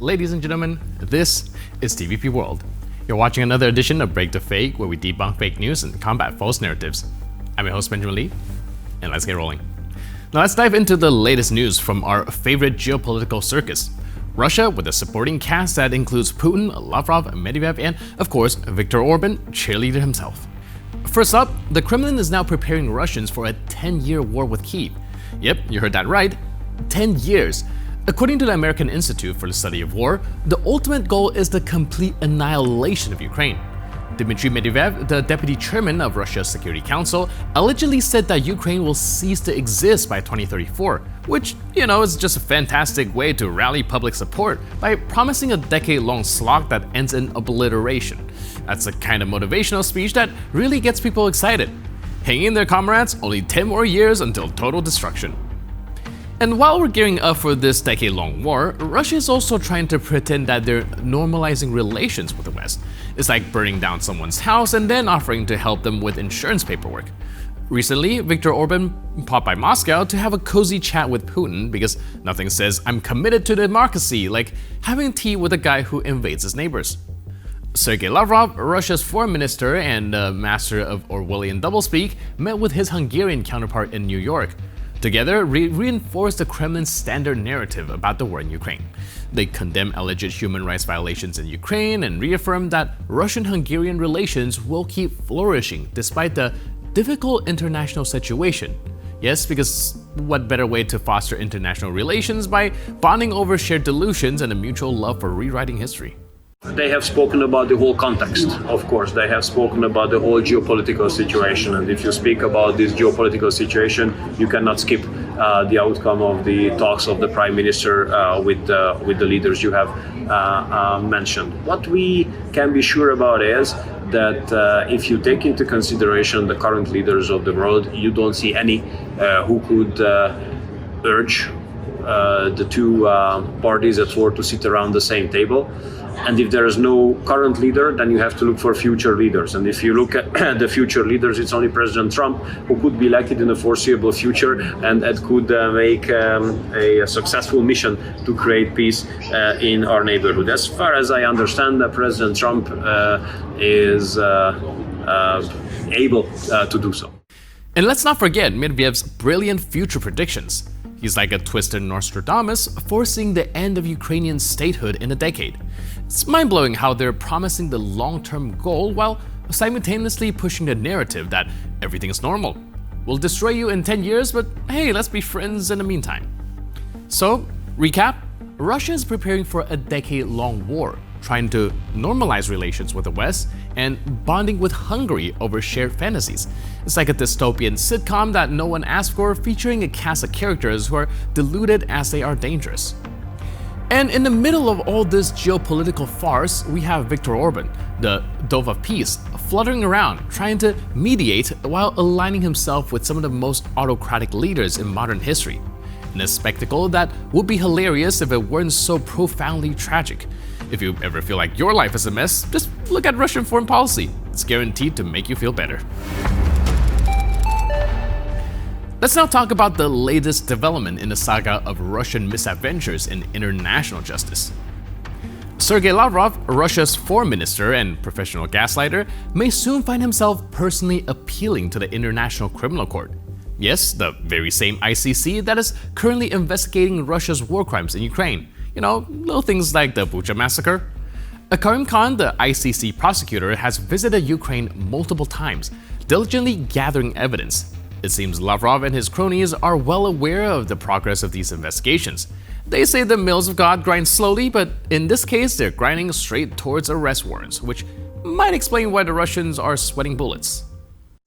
Ladies and gentlemen, this is TVP World. You're watching another edition of Break the Fake, where we debunk fake news and combat false narratives. I'm your host, Benjamin Lee, and let's get rolling. Now let's dive into the latest news from our favorite geopolitical circus. Russia, with a supporting cast that includes Putin, Lavrov, Medvedev, and, of course, Viktor Orban, cheerleader himself. First up, the Kremlin is now preparing Russians for a 10-year war with Kyiv. Yep, you heard that right. 10 years. According to the American Institute for the Study of War, the ultimate goal is the complete annihilation of Ukraine. Dmitry Medvedev, the deputy chairman of Russia's Security Council, allegedly said that Ukraine will cease to exist by 2034, which, is just a fantastic way to rally public support by promising a decade-long slog that ends in obliteration. That's the kind of motivational speech that really gets people excited. Hang in there, comrades, only 10 more years until total destruction. And while we're gearing up for this decade-long war, Russia is also trying to pretend that they're normalizing relations with the West. It's like burning down someone's house and then offering to help them with insurance paperwork. Recently, Viktor Orban popped by Moscow to have a cozy chat with Putin because nothing says "I'm committed to democracy" like having tea with a guy who invades his neighbors. Sergei Lavrov, Russia's foreign minister and master of Orwellian doublespeak, met with his Hungarian counterpart in New York. Together, reinforced the Kremlin's standard narrative about the war in Ukraine. They condemn alleged human rights violations in Ukraine and reaffirmed that Russian-Hungarian relations will keep flourishing despite the difficult international situation. Yes, because what better way to foster international relations by bonding over shared delusions and a mutual love for rewriting history? They have spoken about the whole context, of course. They have spoken about the whole geopolitical situation. And if you speak about this geopolitical situation, you cannot skip the outcome of the talks of the Prime Minister with the leaders you have mentioned. What we can be sure about is that if you take into consideration the current leaders of the world, you don't see any who could urge the two parties at war to sit around the same table. And if there is no current leader, then you have to look for future leaders. And if you look at the future leaders, it's only President Trump who could be elected in the foreseeable future and that could make a successful mission to create peace in our neighborhood. As far as I understand, President Trump is able to do so. And let's not forget Medvedev's brilliant future predictions. He's like a twisted Nostradamus, foreseeing the end of Ukrainian statehood in a decade. It's mind-blowing how they're promising the long-term goal while simultaneously pushing the narrative that everything is normal. We'll destroy you in 10 years, but hey, let's be friends in the meantime. So, recap, Russia is preparing for a decade-long war, trying to normalize relations with the West and bonding with Hungary over shared fantasies. It's like a dystopian sitcom that no one asked for, featuring a cast of characters who are deluded as they are dangerous. And in the middle of all this geopolitical farce, we have Viktor Orban, the dove of peace, fluttering around, trying to mediate while aligning himself with some of the most autocratic leaders in modern history. In a spectacle that would be hilarious if it weren't so profoundly tragic. If you ever feel like your life is a mess, just look at Russian foreign policy. It's guaranteed to make you feel better. Let's now talk about the latest development in the saga of Russian misadventures in international justice. Sergei Lavrov, Russia's foreign minister and professional gaslighter, may soon find himself personally appealing to the International Criminal Court. Yes, the very same ICC that is currently investigating Russia's war crimes in Ukraine. Little things like the Bucha massacre. Karim Khan, the ICC prosecutor, has visited Ukraine multiple times, diligently gathering evidence. It seems Lavrov and his cronies are well aware of the progress of these investigations. They say the mills of God grind slowly, but in this case, they're grinding straight towards arrest warrants, which might explain why the Russians are sweating bullets.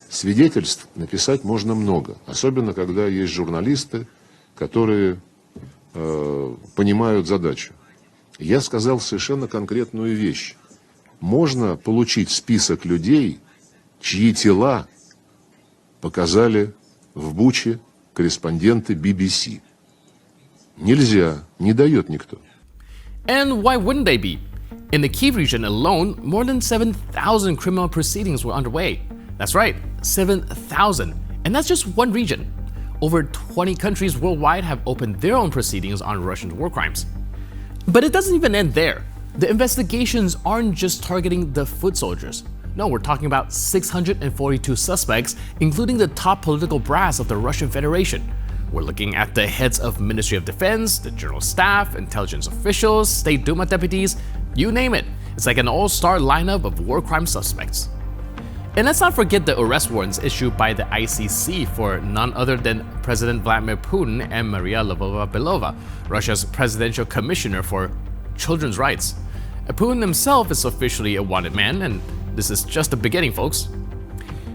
Свидетельств написать можно много, особенно когда есть журналисты, которые понимают задачу. Я сказал совершенно конкретную вещь. Можно получить список людей, чьи тела показали в Буче корреспонденты BBC. Нельзя, не дает никто. And why wouldn't they be? In the Kyiv region alone, more than 7,000 criminal proceedings were underway. That's right, 7,000. And that's just one region. Over 20 countries worldwide have opened their own proceedings on Russian war crimes. But it doesn't even end there. The investigations aren't just targeting the foot soldiers. No, we're talking about 642 suspects, including the top political brass of the Russian Federation. We're looking at the heads of Ministry of Defense, the General Staff, intelligence officials, State Duma deputies, you name it. It's like an all-star lineup of war crime suspects. And let's not forget the arrest warrants issued by the ICC for none other than President Vladimir Putin and Maria Lvova-Belova, Russia's presidential commissioner for children's rights. Putin himself is officially a wanted man, and this is just the beginning, folks.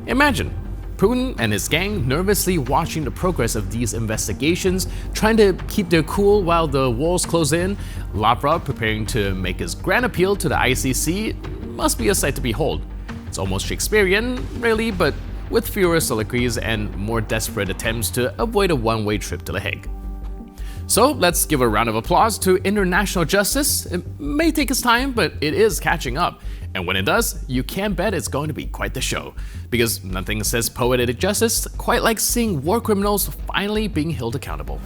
Imagine Putin and his gang nervously watching the progress of these investigations, trying to keep their cool while the walls close in. Lavrov preparing to make his grand appeal to the ICC must be a sight to behold. It's almost Shakespearean, really, but with fewer soliloquies and more desperate attempts to avoid a one-way trip to The Hague. So let's give a round of applause to international justice. It may take its time, but it is catching up. And when it does, you can bet it's going to be quite the show. Because nothing says poetic justice quite like seeing war criminals finally being held accountable.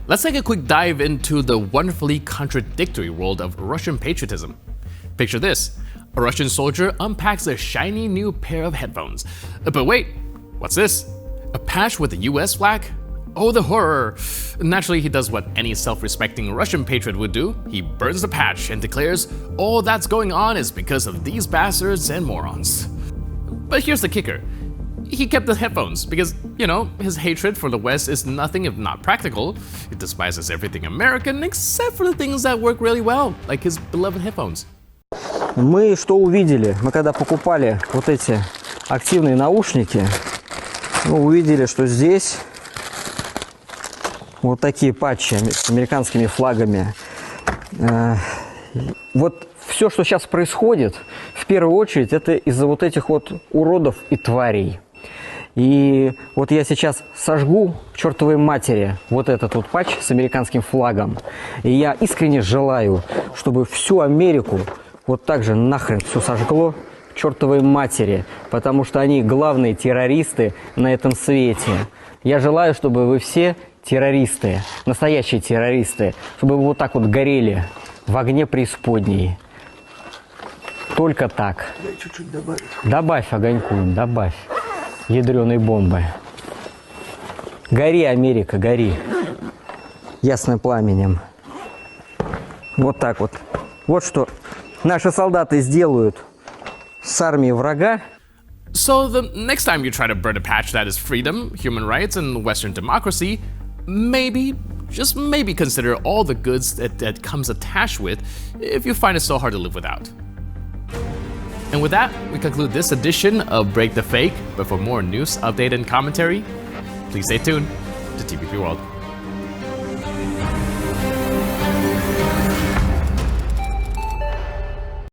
Let's take a quick dive into the wonderfully contradictory world of Russian patriotism. Picture this: a Russian soldier unpacks a shiny new pair of headphones. But wait, what's this? A patch with the US flag? Oh, the horror! Naturally, he does what any self-respecting Russian patriot would do. He burns the patch and declares all that's going on is because of these bastards and morons. But here's the kicker. He kept the headphones because, you know, his hatred for the West is nothing if not practical. He despises everything American except for the things that work really well, like his beloved headphones. Мы что увидели? Мы когда покупали вот эти активные наушники, мы увидели, что здесь вот такие патчи с американскими флагами. Вот все, что сейчас происходит, в первую очередь, это из-за вот этих вот уродов и тварей. И вот я сейчас сожгу к чертовой матери вот этот вот патч с американским флагом. И я искренне желаю, чтобы всю Америку вот так же нахрен все сожгло к чертовой матери, потому что они главные террористы на этом свете. Я желаю, чтобы вы все террористы, настоящие террористы, чтобы вы вот так вот горели в огне преисподней. Только так. Чуть-чуть добавить. Добавь огоньку, добавь ядреной бомбы. Гори, Америка, гори. Ясным пламенем. Вот так вот. Вот что наши солдаты сделают с армией врага. So the next time you try to burn a patch that is freedom, human rights, and Western democracy, maybe, just maybe consider all the goods that comes attached with if you find it so hard to live without. And with that, we conclude this edition of Break the Fake, but for more news, update, and commentary, please stay tuned to TVP World.